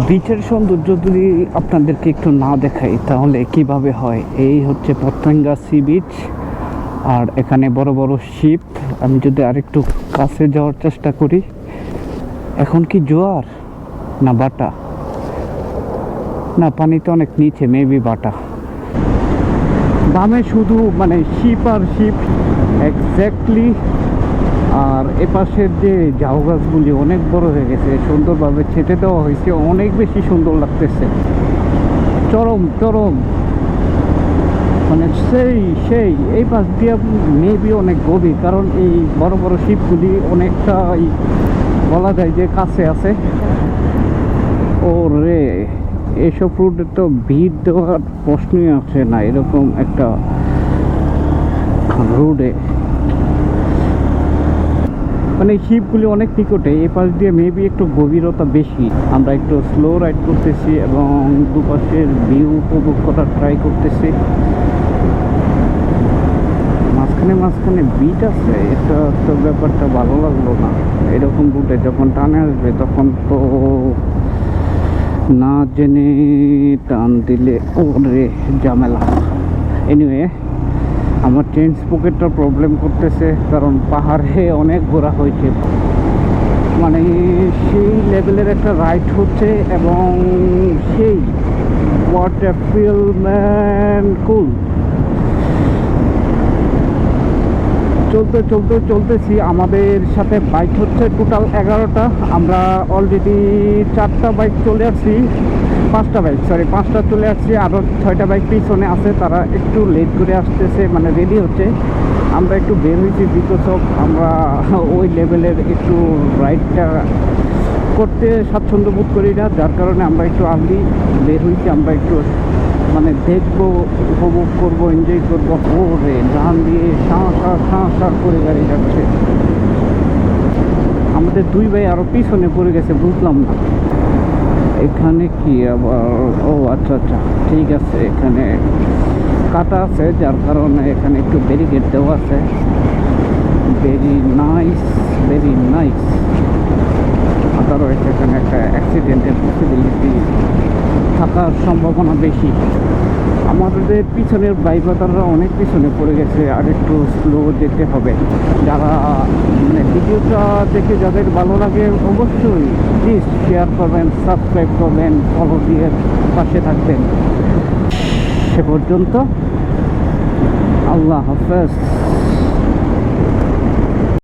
বিচের সৌন্দর্য যদি আপনাদেরকে একটু না দেখাই তাহলে কিভাবে হয়। এই হচ্ছে পতেঙ্গা সি বিচ, আর এখানে বড় বড় শিপ। আমি যদি আরেকটু কাছে যাওয়ার চেষ্টা করি, এখন কি জোয়ার না বাটা, না পানিতে অনেক নিচে, মেবি বাটা। বামে শুধু মানে শিপ আর শিপ এক্স্যাক্টলি। আর এপাশের যে ঝাউ গাছগুলি অনেক বড় হয়ে গেছে, সুন্দরভাবে ছেটে দেওয়া হয়েছে, অনেক বেশি সুন্দর লাগতেছে। চরম চরম মানে সেই এই পাশ দিয়ে মেবি অনেক গভীর, কারণ এই বড় বড় শিপগুলি অনেকটা বলা যায় যে কাছে আছে। ও রে, এসব রুটে তো ভিড় দেওয়ার প্রশ্নই আসে না, এরকম একটা রোডে। মানে শিপগুলি অনেক নিকটে, এই পাশ দিয়ে মেবি একটু গভীরতা বেশি। আমরা একটু স্লো রাইড করতেছি এবং দুপাশের ভিউ উপভোগ করার ট্রাই করতেছি। মাঝখানে মাঝখানে বিচ আছে, এটা তো ব্যাপারটা ভালো লাগলো না। এরকম রুটে যখন টানে আসবে তখন তো না জেনে টান দিলে ওরে ঝামেলা। এনিওয়ে, আমার চেঞ্জ পকেটটা প্রবলেম করতেছে, কারণ পাহাড়ে অনেক ঘোরা হয়েছে, মানে সেই লেভেলের একটা রাইড হচ্ছে এবং সেই হোয়াট এ ফিল ম্যান, কুল। চলতেছি। আমাদের সাথে বাইক হচ্ছে টোটাল 11টা। আমরা অলরেডি 4টা বাইক চলে আসছি, 5টা চলে আসছি। আরও 6টা বাইক পিছনে আছে, তারা একটু লেট করে আসতেছে, মানে রেডি হচ্ছে। আমরা একটু বের হয়েছি বিকজ অফ আমরা ওই লেভেলের একটু রাইডটা করতে স্বাচ্ছন্দ্য বোধ করি না, যার কারণে আমরা একটু আর্লি বের হয়েছি। আমরা একটু মানে দেখবো, উপভোগ করবো, এনজয় করবো। ওরে ডান দিয়ে শাঁ করে গাড়ি যাচ্ছে। আমাদের দুই ভাই আরও পিছনে পড়ে গেছে, বুঝলাম না এখানে কি আবার। ও আচ্ছা ঠিক আছে, এখানে কাটা আছে, যার কারণে এখানে একটু ব্যারিকেড দেওয়া আছে। Very nice. আদারওয়াইজ এখানে একটা অ্যাক্সিডেন্টের পসিবিলিটি থাকার সম্ভাবনা বেশি। আমাদের পিছনের বাইকাররা অনেক পিছনে পড়ে গেছে, আর একটু স্লো যেতে হবে। যারা মানে ভিডিওটা দেখে যাদের ভালো লাগে অবশ্যই প্লিজ শেয়ার করবেন, সাবস্ক্রাইব করবেন, ফলো দিয়ে পাশে থাকবেন। সে পর্যন্ত আল্লাহ হাফেজ।